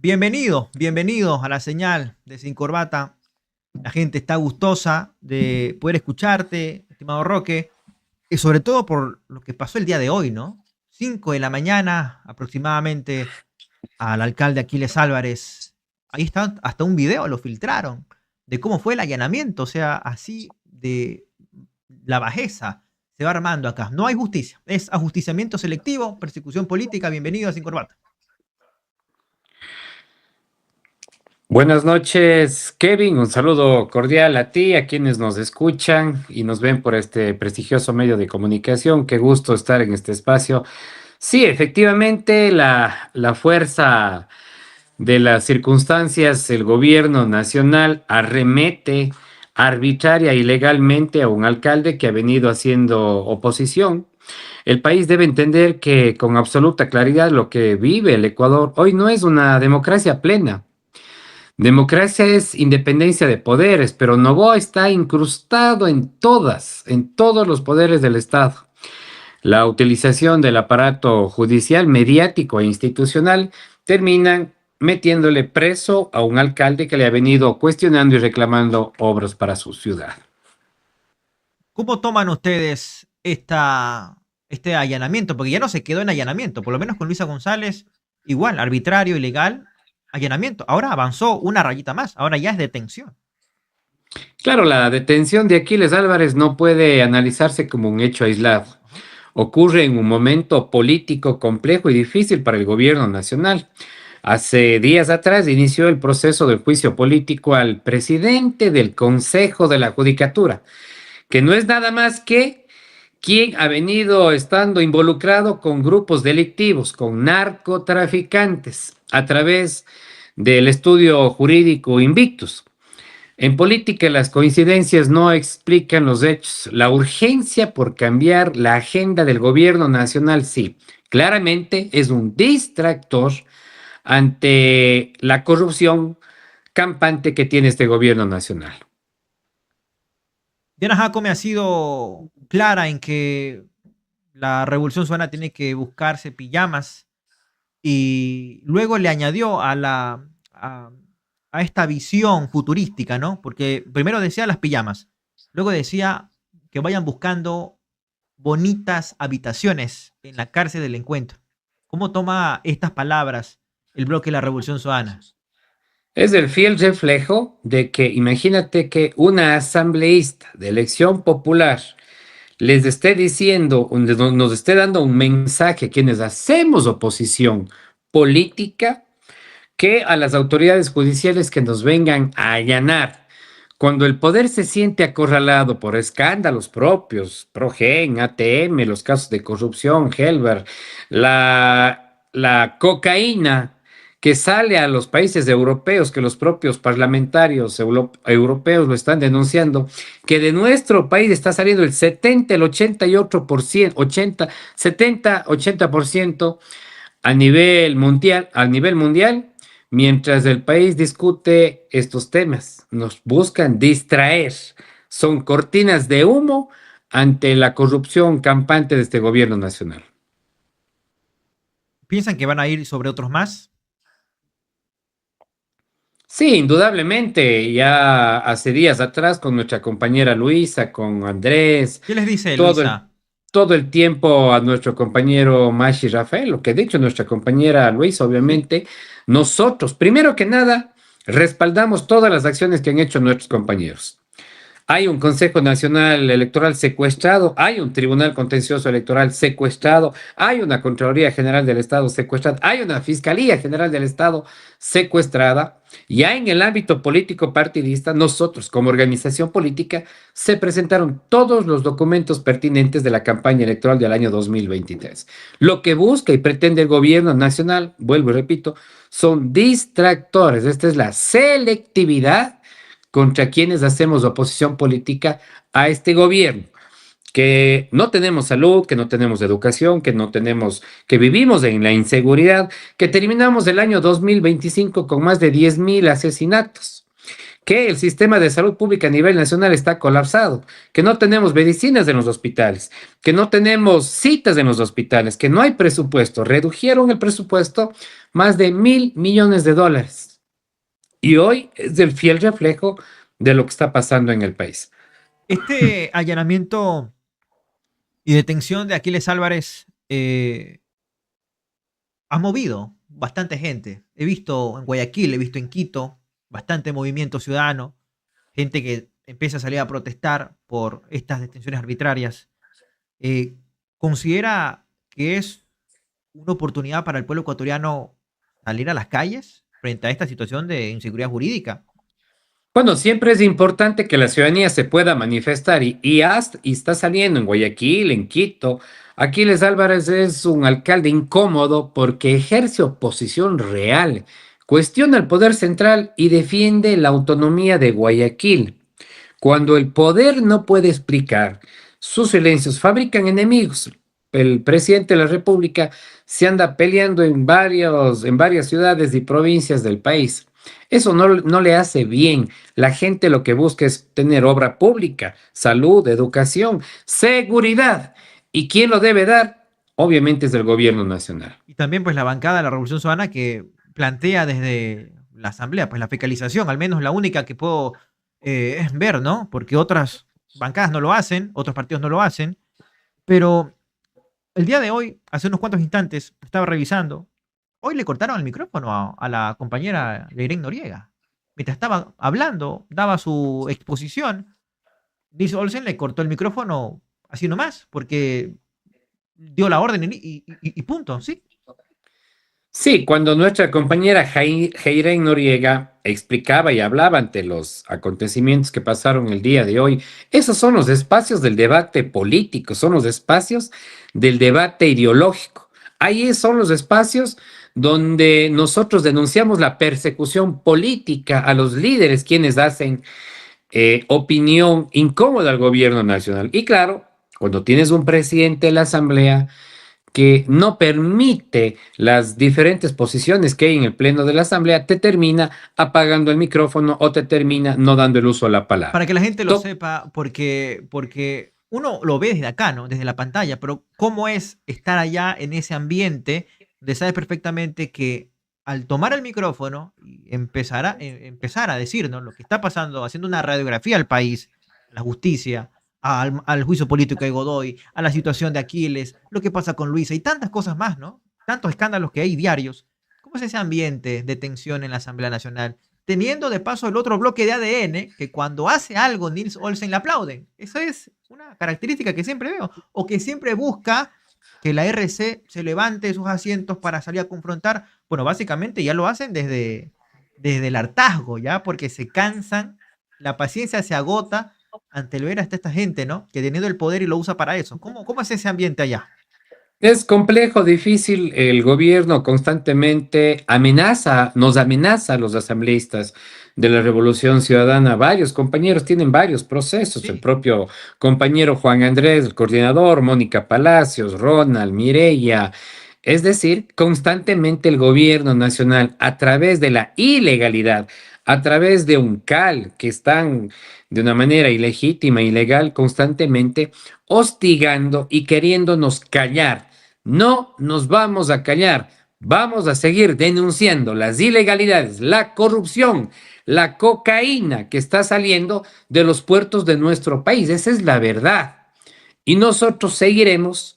Bienvenido a la señal de Sin Corbata. La gente está gustosa de poder escucharte, estimado Roque, y sobre todo por lo que pasó el día de hoy, ¿no? 5 de la mañana aproximadamente al alcalde Aquiles Álvarez. Ahí está, hasta un video lo filtraron de cómo fue el allanamiento, o sea, así de la bajeza se va armando acá. No hay justicia, es ajusticiamiento selectivo, persecución política. Bienvenido a Sin Corbata. Buenas noches, Kevin. Un saludo cordial a ti, a quienes nos escuchan y nos ven por este prestigioso medio de comunicación. Qué gusto estar en este espacio. Sí, efectivamente, la fuerza de las circunstancias, el gobierno nacional arremete arbitraria y legalmente a un alcalde que ha venido haciendo oposición. El país debe entender que con absoluta claridad lo que vive el Ecuador hoy no es una democracia plena. Democracia es independencia de poderes, pero Noboa está incrustado en todos los poderes del Estado. La utilización del aparato judicial, mediático e institucional terminan metiéndole preso a un alcalde que le ha venido cuestionando y reclamando obras para su ciudad. ¿Cómo toman ustedes este allanamiento? Porque ya no se quedó en allanamiento, por lo menos con Luisa González, igual, arbitrario, ilegal, allanamiento. Ahora avanzó una rayita más, ahora ya es detención. Claro, la detención de Aquiles Álvarez no puede analizarse como un hecho aislado. Ocurre en un momento político complejo y difícil para el gobierno nacional. Hace días atrás inició el proceso del juicio político al presidente del Consejo de la Judicatura, que no es nada más que quien ha venido estando involucrado con grupos delictivos, con narcotraficantes, a través del estudio jurídico Invictus. En política las coincidencias no explican los hechos. La urgencia por cambiar la agenda del gobierno nacional, sí, claramente es un distractor ante la corrupción campante que tiene este gobierno nacional. Diana Jacome ha sido clara en que la Revolución Ciudadana tiene que buscarse pijamas y luego le añadió a esta visión futurística, ¿no? Porque primero decía las pijamas, luego decía que vayan buscando bonitas habitaciones en la cárcel del encuentro. ¿Cómo toma estas palabras el bloque de la Revolución Ciudadana? Es el fiel reflejo de que imagínate que una asambleísta de elección popular les esté diciendo, nos esté dando un mensaje a quienes hacemos oposición política, que a las autoridades judiciales que nos vengan a allanar. Cuando el poder se siente acorralado por escándalos propios, Progen, ATM, los casos de corrupción, Helber, la cocaína que sale a los países europeos, que los propios parlamentarios europeos lo están denunciando, que de nuestro país está saliendo el 70, el 88%, 80% a nivel mundial, mientras el país discute estos temas. Nos buscan distraer. Son cortinas de humo ante la corrupción campante de este gobierno nacional. ¿Piensan que van a ir sobre otros más? Sí, indudablemente, ya hace días atrás con nuestra compañera Luisa, con Andrés, ¿Qué les dice todo el, Luisa? todo el tiempo a nuestro compañero Mashi Rafael, lo que ha dicho nuestra compañera Luisa, obviamente, nosotros, primero que nada, respaldamos todas las acciones que han hecho nuestros compañeros. Hay un Consejo Nacional Electoral secuestrado, hay un Tribunal Contencioso Electoral secuestrado, hay una Contraloría General del Estado secuestrada, hay una Fiscalía General del Estado secuestrada. Ya en el ámbito político partidista, nosotros como organización política se presentaron todos los documentos pertinentes de la campaña electoral del año 2023. Lo que busca y pretende el gobierno nacional, vuelvo y repito, son distractores. Esta es la selectividad contra quienes hacemos oposición política a este gobierno, que no tenemos salud, que no tenemos educación, que vivimos en la inseguridad, que terminamos el año 2025 con más de 10,000 asesinatos, que el sistema de salud pública a nivel nacional está colapsado, que no tenemos medicinas en los hospitales, que no tenemos citas en los hospitales, que no hay presupuesto. Redujeron el presupuesto más de $1.000 millones. Y hoy es el fiel reflejo de lo que está pasando en el país. Este allanamiento y detención de Aquiles Álvarez ha movido bastante gente. He visto en Guayaquil, he visto en Quito, bastante movimiento ciudadano, gente que empieza a salir a protestar por estas detenciones arbitrarias. Eh, ¿Considera que es una oportunidad para el pueblo ecuatoriano salir a las calles frente a esta situación de inseguridad jurídica? Bueno, siempre es importante que la ciudadanía se pueda manifestar y está saliendo en Guayaquil, en Quito. Aquiles Álvarez es un alcalde incómodo porque ejerce oposición real, cuestiona el poder central y defiende la autonomía de Guayaquil. Cuando el poder no puede explicar, sus silencios fabrican enemigos. El presidente de la República se anda peleando en varias ciudades y provincias del país. Eso no le hace bien. La gente lo que busca es tener obra pública, salud, educación, seguridad. ¿Y quién lo debe dar? Obviamente es el gobierno nacional. Y también pues la bancada de la Revolución Ciudadana que plantea desde la Asamblea pues la fiscalización, al menos la única que puedo ver, ¿no? Porque otras bancadas no lo hacen, otros partidos no lo hacen, pero el día de hoy, hace unos cuantos instantes, estaba revisando. Hoy le cortaron el micrófono a la compañera Leirén Noriega. Mientras estaba hablando, daba su exposición, dice Olsen le cortó el micrófono así nomás, porque dio la orden y punto, ¿sí? Sí, cuando nuestra compañera Heiren Noriega explicaba y hablaba ante los acontecimientos que pasaron el día de hoy, esos son los espacios del debate político, son los espacios del debate ideológico. Ahí son los espacios donde nosotros denunciamos la persecución política a los líderes, quienes hacen opinión incómoda al gobierno nacional. Y claro, cuando tienes un presidente de la Asamblea que no permite las diferentes posiciones que hay en el pleno de la Asamblea, te termina apagando el micrófono o te termina no dando el uso a la palabra. Para que la gente lo sepa, porque uno lo ve desde acá, ¿no? Desde la pantalla, pero ¿cómo es estar allá en ese ambiente de sabes perfectamente que al tomar el micrófono y empezar a decirnos lo que está pasando, haciendo una radiografía al país, a la justicia, al juicio político de Godoy, a la situación de Aquiles, lo que pasa con Luisa y tantas cosas más, ¿no? Tantos escándalos que hay diarios. ¿Cómo es ese ambiente de tensión en la Asamblea Nacional? Teniendo de paso el otro bloque de ADN, que cuando hace algo Nils Olsen le aplauden. Eso es una característica que siempre veo, o que siempre busca que la RC se levante de sus asientos para salir a confrontar. Bueno, básicamente ya lo hacen desde el hartazgo, ¿ya? Porque se cansan, la paciencia se agota ante el ver hasta esta gente, ¿no? Que teniendo el poder y lo usa para eso. ¿Cómo es ese ambiente allá? Es complejo, difícil. El gobierno constantemente nos amenaza a los asambleístas de la Revolución Ciudadana. Varios compañeros tienen varios procesos. Sí. El propio compañero Juan Andrés, el coordinador, Mónica Palacios, Ronald, Mireya. Es decir, constantemente el gobierno nacional, a través de la ilegalidad, a través de un CAL que están de una manera ilegítima, ilegal, constantemente hostigando y queriéndonos callar. No nos vamos a callar, vamos a seguir denunciando las ilegalidades, la corrupción, la cocaína que está saliendo de los puertos de nuestro país. Esa es la verdad. Y nosotros seguiremos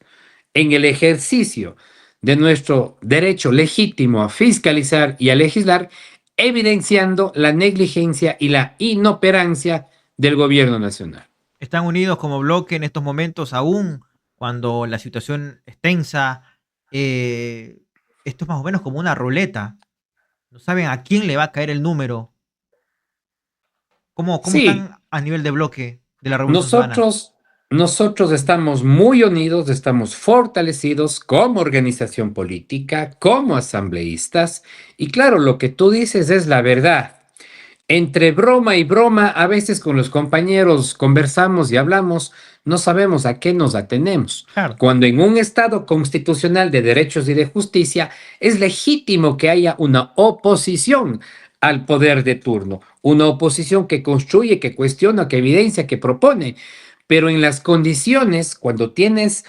en el ejercicio de nuestro derecho legítimo a fiscalizar y a legislar, evidenciando la negligencia y la inoperancia del gobierno nacional. Están unidos como bloque en estos momentos, aún cuando la situación es tensa. Esto es más o menos como una ruleta. No saben a quién le va a caer el número. ¿Cómo Sí, están a nivel de bloque de la Revolución Ciudadana? nosotros estamos muy unidos, estamos fortalecidos como organización política, como asambleístas, y claro, lo que tú dices es la verdad. Entre broma y broma, a veces con los compañeros conversamos y hablamos, no sabemos a qué nos atenemos. Claro. Cuando en un Estado constitucional de derechos y de justicia es legítimo que haya una oposición al poder de turno, una oposición que construye, que cuestiona, que evidencia, que propone, pero en las condiciones, cuando tienes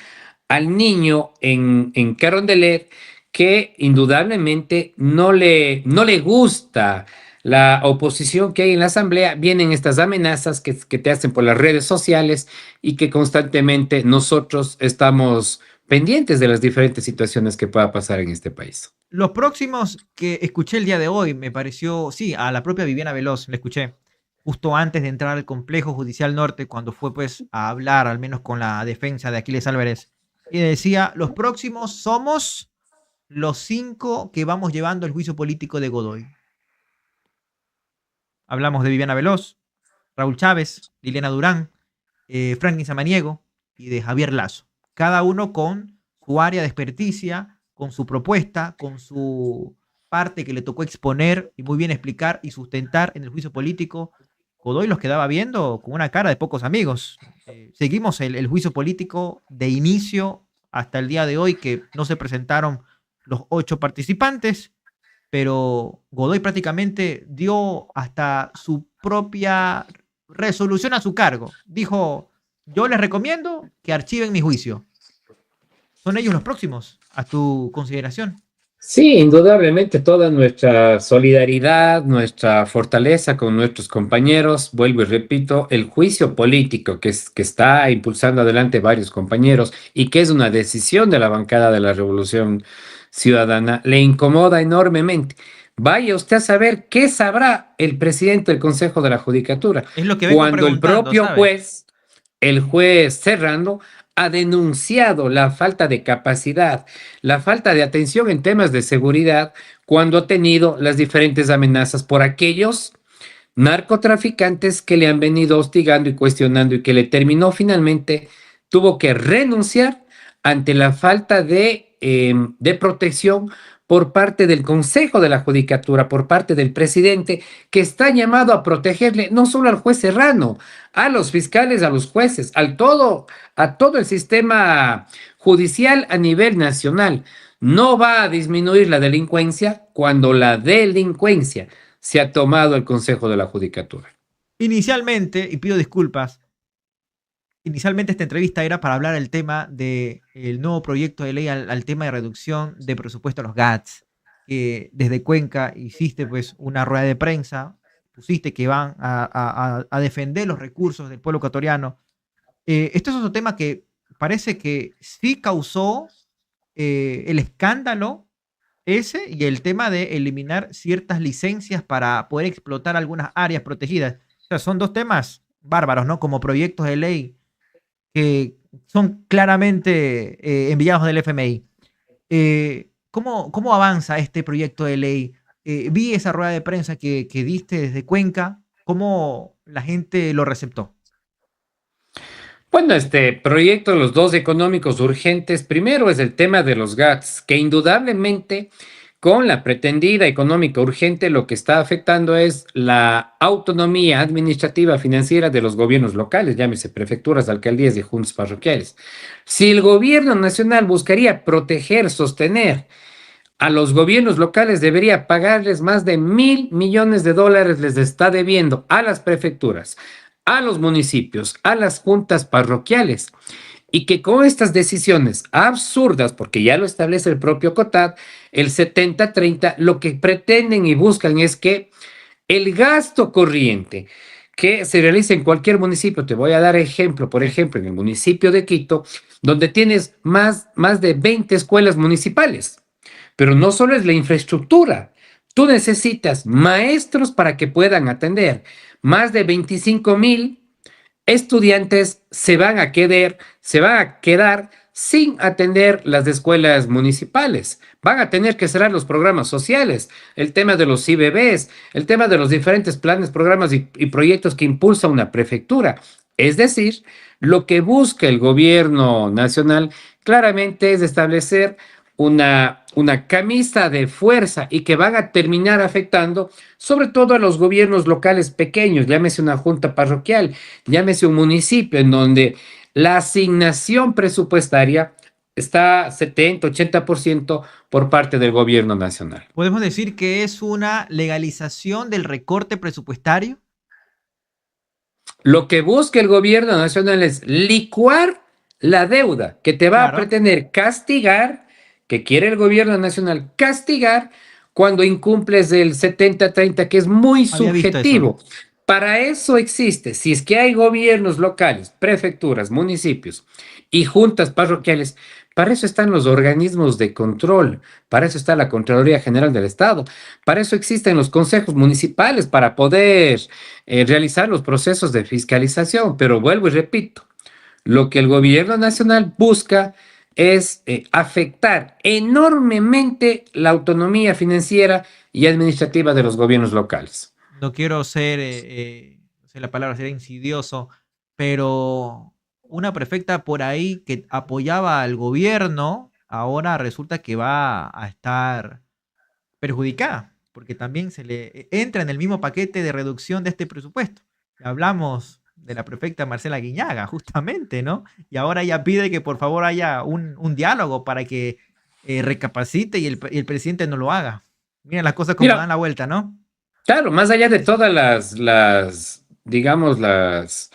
al niño en Carondelet, que indudablemente no le gusta la oposición que hay en la asamblea, vienen estas amenazas que te hacen por las redes sociales y que constantemente nosotros estamos pendientes de las diferentes situaciones que pueda pasar en este país. Los próximos que escuché el día de hoy me pareció, sí, a la propia Viviana Veloz, le escuché justo antes de entrar al complejo judicial norte, cuando fue pues a hablar, al menos con la defensa de Aquiles Álvarez, y decía, los próximos somos los 5 que vamos llevando el juicio político de Godoy. Hablamos de Viviana Veloz, Raúl Chávez, Liliana Durán, Franklin Samaniego y de Javier Lazo. Cada uno con su área de experticia, con su propuesta, con su parte que le tocó exponer y muy bien explicar y sustentar en el juicio político. Godoy los quedaba viendo con una cara de pocos amigos. Seguimos el juicio político de inicio hasta el día de hoy, que no se presentaron los 8 participantes, pero Godoy prácticamente dio hasta su propia resolución a su cargo. Dijo, yo les recomiendo que archiven mi juicio. Son ellos los próximos a tu consideración. Sí, indudablemente toda nuestra solidaridad, nuestra fortaleza con nuestros compañeros, vuelvo y repito, el juicio político que está impulsando adelante varios compañeros y que es una decisión de la bancada de la Revolución Ciudadana, le incomoda enormemente. Vaya usted a saber qué sabrá el presidente del Consejo de la Judicatura Es lo que vengo cuando el preguntando, propio ¿sabes? juez, el juez Serrano, ha denunciado la falta de capacidad, la falta de atención en temas de seguridad cuando ha tenido las diferentes amenazas por aquellos narcotraficantes que le han venido hostigando y cuestionando y que le terminó finalmente, tuvo que renunciar ante la falta de protección por parte del Consejo de la Judicatura, por parte del presidente, que está llamado a protegerle no solo al juez Serrano, a los fiscales, a los jueces, a todo el sistema judicial a nivel nacional. No va a disminuir la delincuencia cuando la delincuencia se ha tomado el Consejo de la Judicatura. Inicialmente, y pido disculpas, inicialmente esta entrevista era para hablar del tema del nuevo proyecto de ley al tema de reducción de presupuesto a los GATS, que desde Cuenca hiciste pues una rueda de prensa, pusiste que van a defender los recursos del pueblo ecuatoriano. Esto es otro tema que parece que sí causó el escándalo ese y el tema de eliminar ciertas licencias para poder explotar algunas áreas protegidas. O sea, son dos temas bárbaros, ¿no? Como proyectos de ley que son claramente enviados del FMI. ¿Cómo avanza este proyecto de ley? Vi esa rueda de prensa que diste desde Cuenca. ¿Cómo la gente lo receptó? Bueno, este proyecto, los dos económicos urgentes, primero es el tema de los GATS, que indudablemente con la pretendida económica urgente lo que está afectando es la autonomía administrativa financiera de los gobiernos locales, llámese prefecturas, alcaldías y juntas parroquiales. Si el gobierno nacional buscaría proteger, sostener a los gobiernos locales, debería pagarles más de $1.000 millones, les está debiendo a las prefecturas, a los municipios, a las juntas parroquiales, y que con estas decisiones absurdas, porque ya lo establece el propio COTAD, el 70-30, lo que pretenden y buscan es que el gasto corriente que se realiza en cualquier municipio, te voy a dar ejemplo, por ejemplo, en el municipio de Quito, donde tienes más de 20 escuelas municipales, pero no solo es la infraestructura, tú necesitas maestros para que puedan atender más de 25,000 estudiantes se van a quedar sin atender las escuelas municipales. Van a tener que cerrar los programas sociales, el tema de los IBBs, el tema de los diferentes planes, programas y proyectos que impulsa una prefectura. Es decir, lo que busca el gobierno nacional claramente es establecer una camisa de fuerza y que van a terminar afectando sobre todo a los gobiernos locales pequeños, llámese una junta parroquial, llámese un municipio en donde la asignación presupuestaria está 70-80% por parte del gobierno nacional. ¿Podemos decir que es una legalización del recorte presupuestario? Lo que busca el gobierno nacional es licuar la deuda que te va a Claro, pretender castigar, que quiere el gobierno nacional castigar cuando incumples el 70-30, que es muy había visto eso. subjetivo. Para eso existe, si es que hay gobiernos locales, prefecturas, municipios y juntas parroquiales, para eso están los organismos de control, para eso está la Contraloría General del Estado, para eso existen los consejos municipales, para poder realizar los procesos de fiscalización. Pero vuelvo y repito, lo que el gobierno nacional busca es afectar enormemente la autonomía financiera y administrativa de los gobiernos locales. No quiero ser, no sé la palabra, sería insidioso, pero una prefecta por ahí que apoyaba al gobierno, ahora resulta que va a estar perjudicada, porque también se le entra en el mismo paquete de reducción de este presupuesto. Hablamos de la prefecta Marcela Guiñaga, justamente, ¿no? Y ahora ella pide que por favor haya un diálogo para que recapacite y el presidente no lo haga. Miren las cosas como dan Mira, la vuelta, ¿no? claro, más allá de todas digamos, las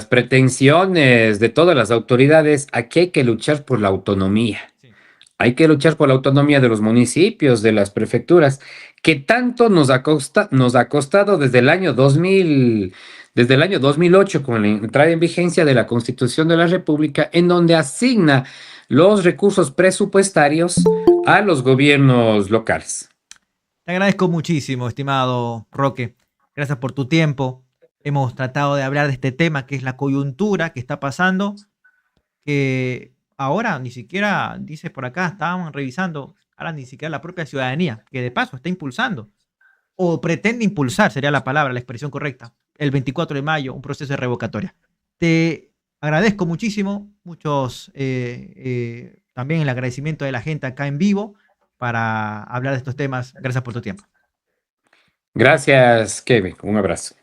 pretensiones de todas las autoridades, aquí hay que luchar por la autonomía. Sí. Hay que luchar por la autonomía de los municipios, de las prefecturas, que tanto nos ha costado desde el año 2008, con la entrada en vigencia de la Constitución de la República, en donde asigna los recursos presupuestarios a los gobiernos locales. Te agradezco muchísimo, estimado Roque. Gracias por tu tiempo. Hemos tratado de hablar de este tema que es la coyuntura que está pasando, que ahora ni siquiera, dice por acá, estaban revisando, ahora ni siquiera la propia ciudadanía, que de paso está impulsando, o pretende impulsar, sería la palabra, la expresión correcta, el 24 de mayo, un proceso de revocatoria. Te agradezco muchísimo, también el agradecimiento de la gente acá en vivo para hablar de estos temas. Gracias por tu tiempo. Gracias, Kevin. Un abrazo.